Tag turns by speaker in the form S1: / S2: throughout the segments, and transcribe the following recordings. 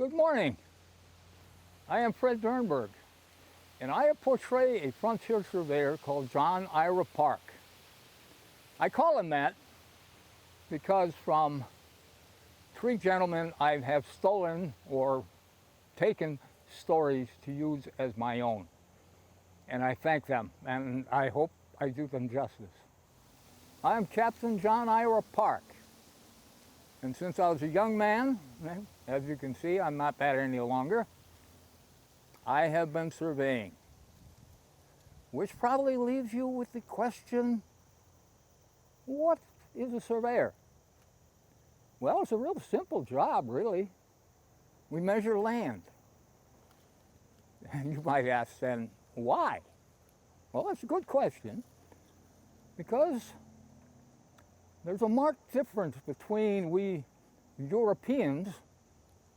S1: Good morning. I am Fred Durrenberg, and I portray a frontier surveyor called John Ira Park. I call him that because from three gentlemen I have stolen or taken stories to use as my own. And I thank them, and I hope I do them justice. I am Captain John Ira Park. And since I was a young man, as you can see, I'm not that any longer, I have been surveying. Which probably leaves you with the question, what is a surveyor? Well, it's a real simple job, really. We measure land. And you might ask then, why? Well, that's a good question, because there's a marked difference between we Europeans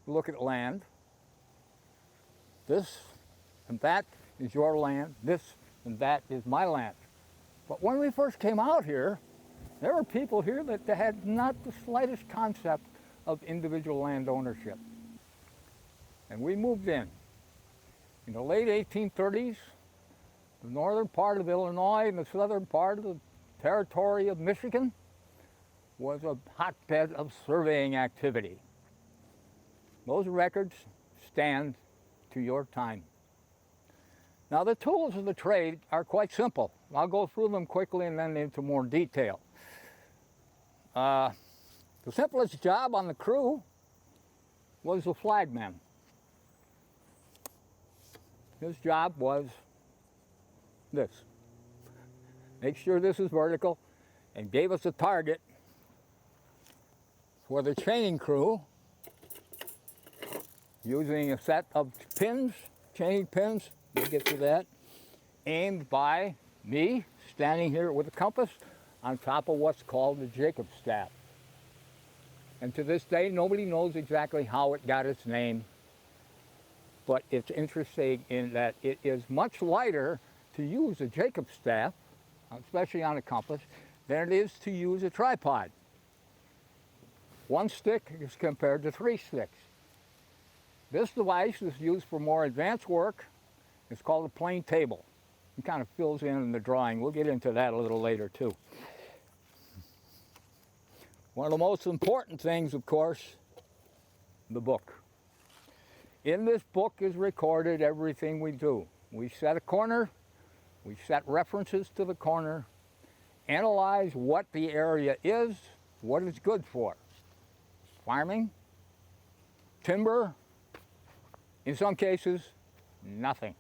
S1: who look at land. This and that is your land, this and that is my land. But when we first came out here, there were people here that had not the slightest concept of individual land ownership. And we moved in. In the late 1830s, the northern part of Illinois and the southern part of the territory of Michigan was a hotbed of surveying activity. Those records stand to your time. Now, the tools of the trade are quite simple. I'll go through them quickly and then into more detail. The simplest job on the crew was the flagman. His job was this: make sure this is vertical, and gave us a target for the chaining crew using a set of pins, chaining pins, we'll get to that, aimed by me standing here with a compass on top of what's called the Jacob staff. And to this day, nobody knows exactly how it got its name, but it's interesting in that it is much lighter to use a Jacob staff, especially on a compass, than it is to use a tripod. One stick is compared to 3 sticks. This device is used for more advanced work. It's called a plane table. It kind of fills in the drawing. We'll get into that a little later too. One of the most important things, of course, the book. In this book is recorded everything we do. We set a corner, we set references to the corner, analyze what the area is, what it's good for. Farming, timber, in some cases, nothing.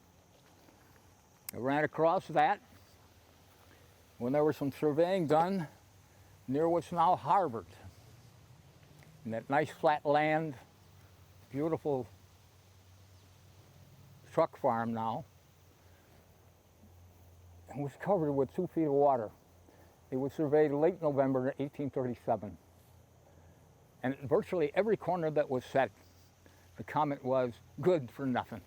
S1: I ran across that when there was some surveying done near what's now Harvard. And that nice flat land, beautiful truck farm now, and was covered with 2 feet of water. It was surveyed late November 1837. And virtually every corner that was set, the comment was, good for nothing.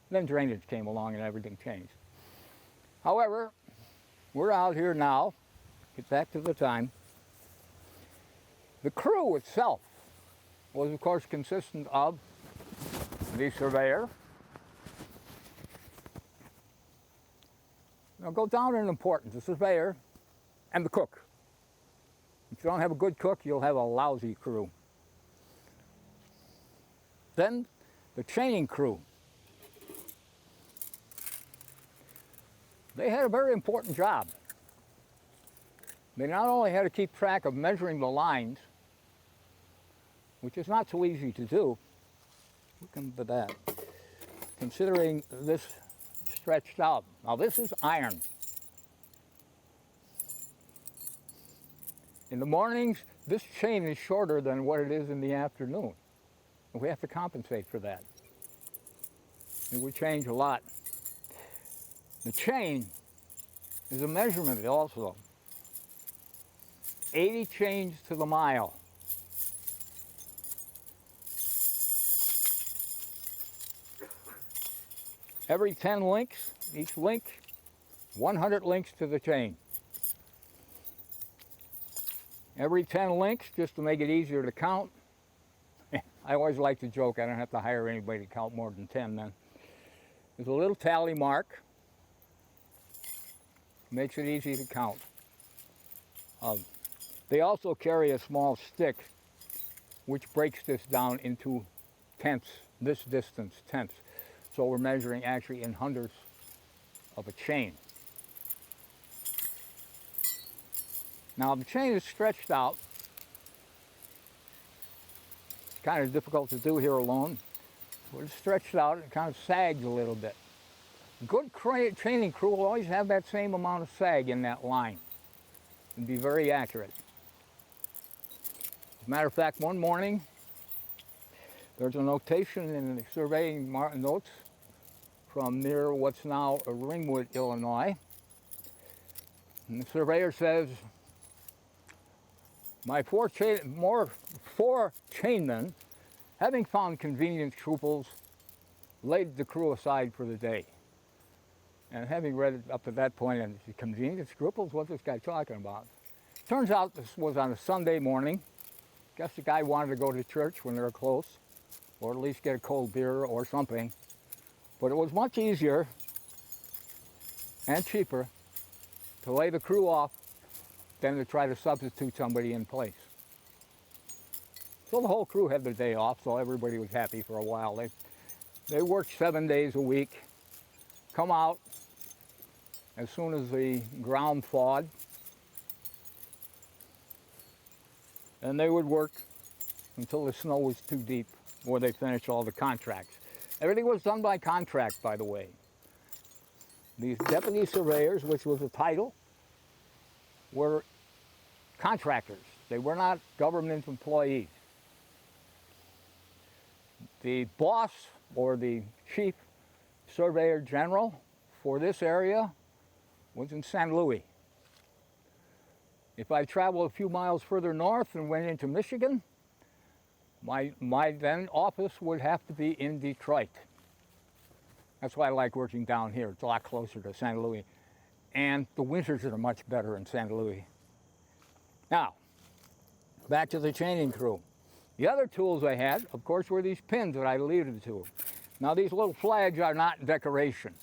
S1: Then drainage came along and everything changed. However, we're out here now. Get back to the time. The crew itself was, of course, consistent of the surveyor. Now go down in importance, the surveyor and the cook. If you don't have a good cook, you'll have a lousy crew. Then the chaining crew. They had a very important job. They not only had to keep track of measuring the lines, which is not so easy to do. We'll come to that. Considering this stretched out. Now this is iron. In the mornings, this chain is shorter than what it is in the afternoon. And we have to compensate for that. It would change a lot. The chain is a measurement also. 80 chains to the mile. Every 10 links, each link, 100 links to the chain. Every 10 links, just to make it easier to count, I always like to joke I don't have to hire anybody to count more than 10 men. There's a little tally mark. Makes it easy to count. They also carry a small stick which breaks this down into tenths, this distance, tenths. So we're measuring actually in hundredths of a chain. Now the chain is stretched out. It's kind of difficult to do here alone. When it's stretched out, it kind of sags a little bit. A good chaining crew will always have that same amount of sag in that line and be very accurate. As a matter of fact, one morning, there's a notation in the surveying notes from near what's now Ringwood, Illinois. And the surveyor says, my four chainmen, having found convenient scruples, laid the crew aside for the day. And having read it up to that point, and convenient scruples, what's this guy talking about? Turns out this was on a Sunday morning. Guess the guy wanted to go to church when they were close, or at least get a cold beer or something. But it was much easier and cheaper to lay the crew off than to try to substitute somebody in place. So the whole crew had their day off, so everybody was happy for a while. They worked 7 days a week, come out as soon as the ground thawed, and they would work until the snow was too deep, or they finished all the contracts. Everything was done by contract, by the way. These deputy surveyors, which was a title, were contractors. They were not government employees. The boss, or the chief surveyor general for this area, was in St. Louis. If I traveled a few miles further north and went into Michigan, my then office would have to be in Detroit. That's why I like working down here. It's a lot closer to St. Louis. And the winters are much better in St. Louis. Now, back to the chaining crew. The other tools I had, of course, were these pins that I alluded to. Now, these little flags are not decoration.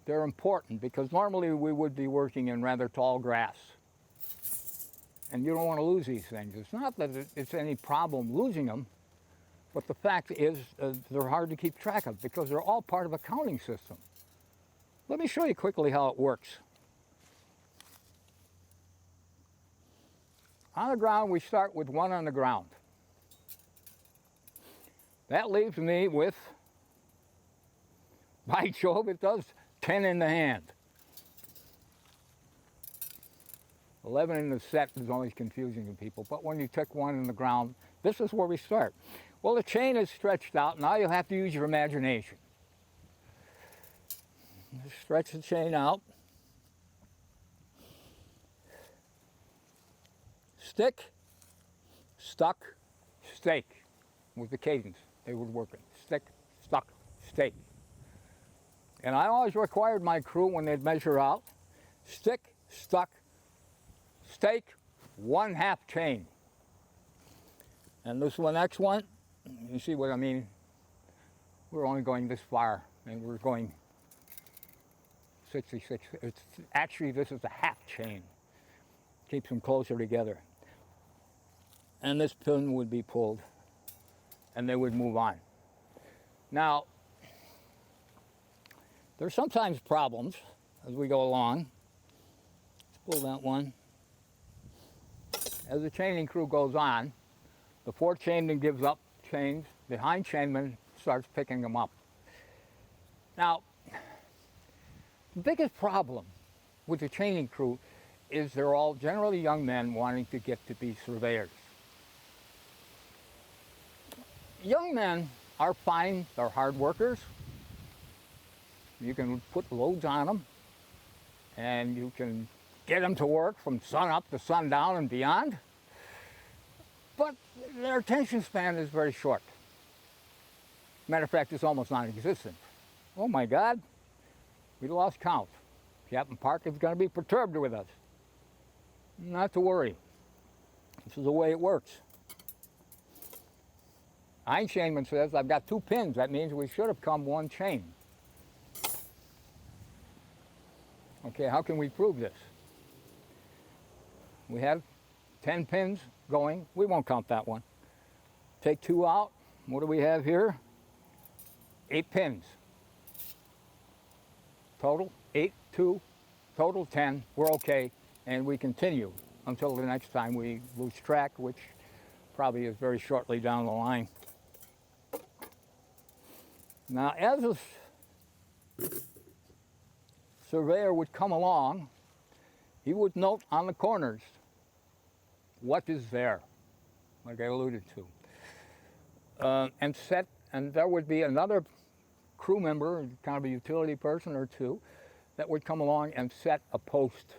S1: They're important because normally we would be working in rather tall grass. And you don't want to lose these things. It's not that it's any problem losing them, but the fact is they're hard to keep track of because they're all part of a counting system. Let me show you quickly how it works. On the ground, we start with 1 on the ground. That leaves me with, by Jove, it does 10 in the hand. 11 in the set is always confusing to people, but when you take 1 in the ground, this is where we start. Well, the chain is stretched out. Now you'll have to use your imagination. Stretch the chain out. Stick, stuck, stake was the cadence they would work in. Stick, stuck, stake. And I always required my crew when they'd measure out, stick, stuck, stake, 1/2 chain. And this one, next one, you see what I mean? We're only going this far, and we're going 66. Actually, this is a 1/2 chain. Keeps them closer together. And this pin would be pulled, and they would move on. Now, there's sometimes problems as we go along. Let's pull that one. As the chaining crew goes on, the fourth chainman gives up chains, the hind chainman starts picking them up. Now, the biggest problem with the chaining crew is they're all generally young men wanting to get to be surveyors. Young men are fine, they're hard workers. You can put loads on them, and you can get them to work from sun up to sundown and beyond. But their attention span is very short. Matter of fact, it's almost non-existent. Oh my God, we lost count. Captain Park is going to be perturbed with us. Not to worry. This is the way it works. Einsteinman says, I've got 2 pins. That means we should have come 1 chain. Okay, how can we prove this? We have 10 pins going. We won't count that one. Take 2 out. What do we have here? 8 pins. Total, 8, 2, total 10. We're okay, and we continue until the next time we lose track, which probably is very shortly down the line. Now, as a surveyor would come along, he would note on the corners what is there, like I alluded to, and there would be another crew member, kind of a utility person or 2, that would come along and set a post.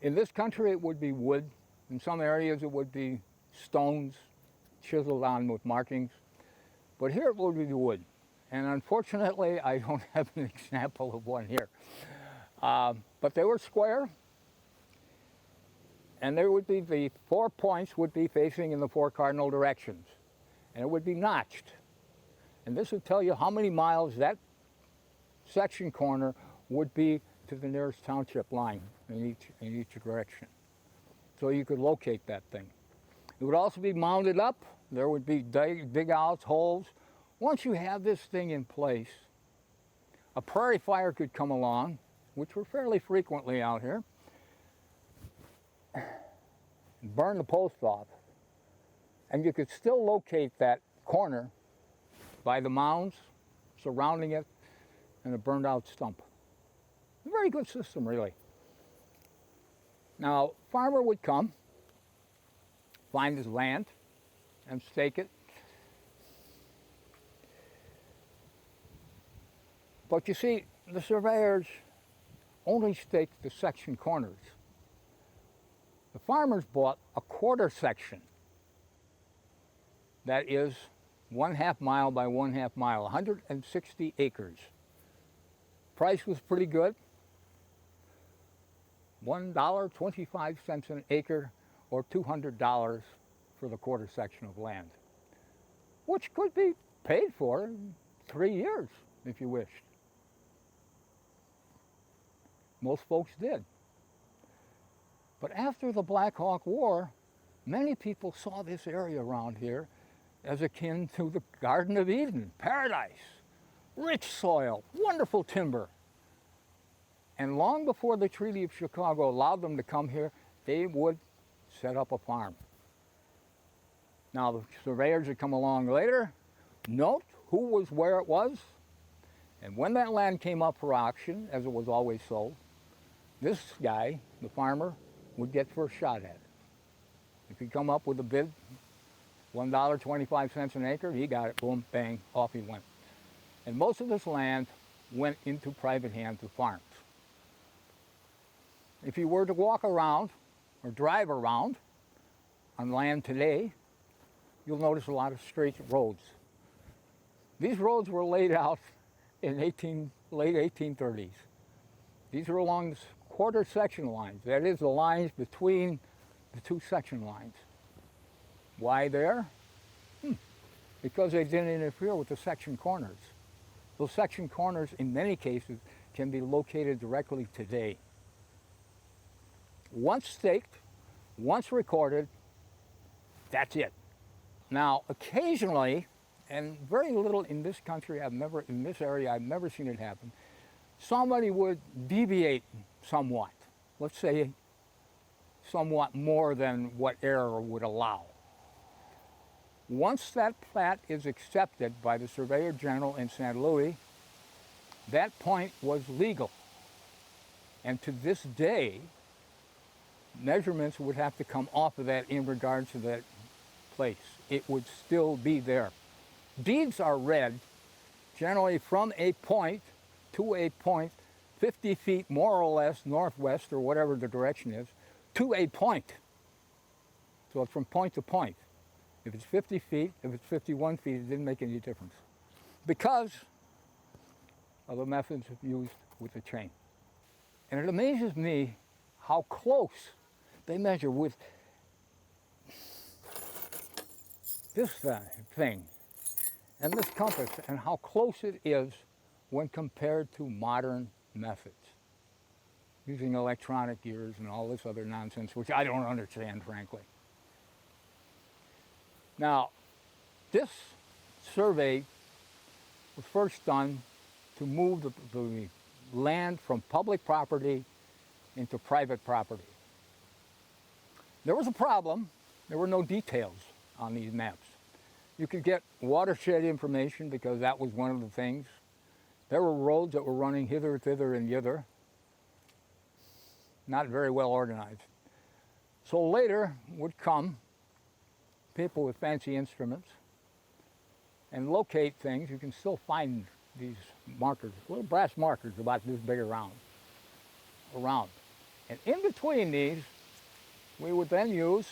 S1: In this country, it would be wood. In some areas, it would be stones chiseled on with markings. But here it would be wood. And unfortunately, I don't have an example of one here. But they were square. And there would be the 4 points would be facing in the 4 cardinal directions. And it would be notched. And this would tell you how many miles that section corner would be to the nearest township line in each direction. So you could locate that thing. It would also be mounded up. There would be dig outs, holes. Once you have this thing in place, a prairie fire could come along, which were fairly frequently out here, and burn the post off. And you could still locate that corner by the mounds surrounding it and a burned out stump. A very good system, really. Now, farmer would come, find his land, and stake it. But you see, the surveyors only staked the section corners. The farmers bought a quarter section that is 1/2 mile by 1/2 mile, 160 acres. Price was pretty good. $1.25 an acre, or $200 for the quarter section of land, which could be paid for in 3 years if you wished. Most folks did. But after the Black Hawk War, many people saw this area around here as akin to the Garden of Eden, paradise, rich soil, wonderful timber. And long before the Treaty of Chicago allowed them to come here, they would set up a farm. Now, the surveyors that come along later note who was where it was, and when that land came up for auction, as it was always sold, this guy, the farmer, would get first shot at it. If he come up with a bid, $1.25 an acre, he got it, boom, bang, off he went. And most of this land went into private hands of farms. If you were to walk around or drive around on land today, you'll notice a lot of straight roads. These roads were laid out in late 1830s. These are along the quarter section lines. That is, the lines between the 2 section lines. Why there? Because they didn't interfere with the section corners. Those section corners, in many cases, can be located directly today. Once staked, once recorded, that's it. Now, occasionally, and very little in this country, in this area, I've never seen it happen, somebody would deviate somewhat. Let's say somewhat more than what error would allow. Once that plat is accepted by the Surveyor General in St. Louis, that point was legal. And to this day, measurements would have to come off of that in regards to that place. It would still be there. Deeds are read generally from a point to a point, 50 feet more or less northwest or whatever the direction is, to a point. So it's from point to point. If it's 50 feet, if it's 51 feet, it didn't make any difference because of the methods used with the chain. And it amazes me how close they measure with this thing and this compass and how close it is when compared to modern methods using electronic gears and all this other nonsense, which I don't understand, frankly. Now, this survey was first done to move the land from public property into private property. There was a problem. There were no details on these maps. You could get watershed information because that was one of the things. There were roads that were running hither, thither, and yither. Not very well organized. So later would come people with fancy instruments and locate things. You can still find these markers, little brass markers about this big around. And in between these, we would then use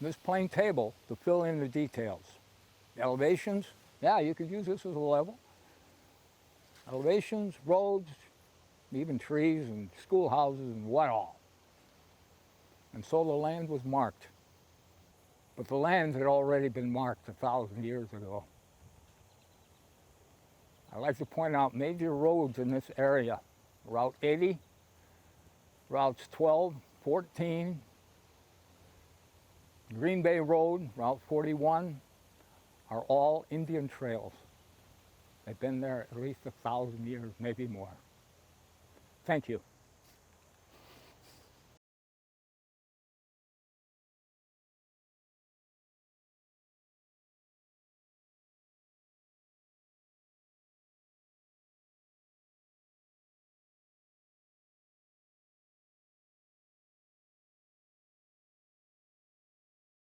S1: this plain table to fill in the details. The elevations, yeah, you could use this as a level. Elevations, roads, even trees and schoolhouses and what all. And so the land was marked. But the land had already been marked 1,000 years ago. I'd like to point out major roads in this area. Route 80, routes 12, 14, Green Bay Road, Route 41, are all Indian trails. They've been there at least 1,000 years, maybe more. Thank you.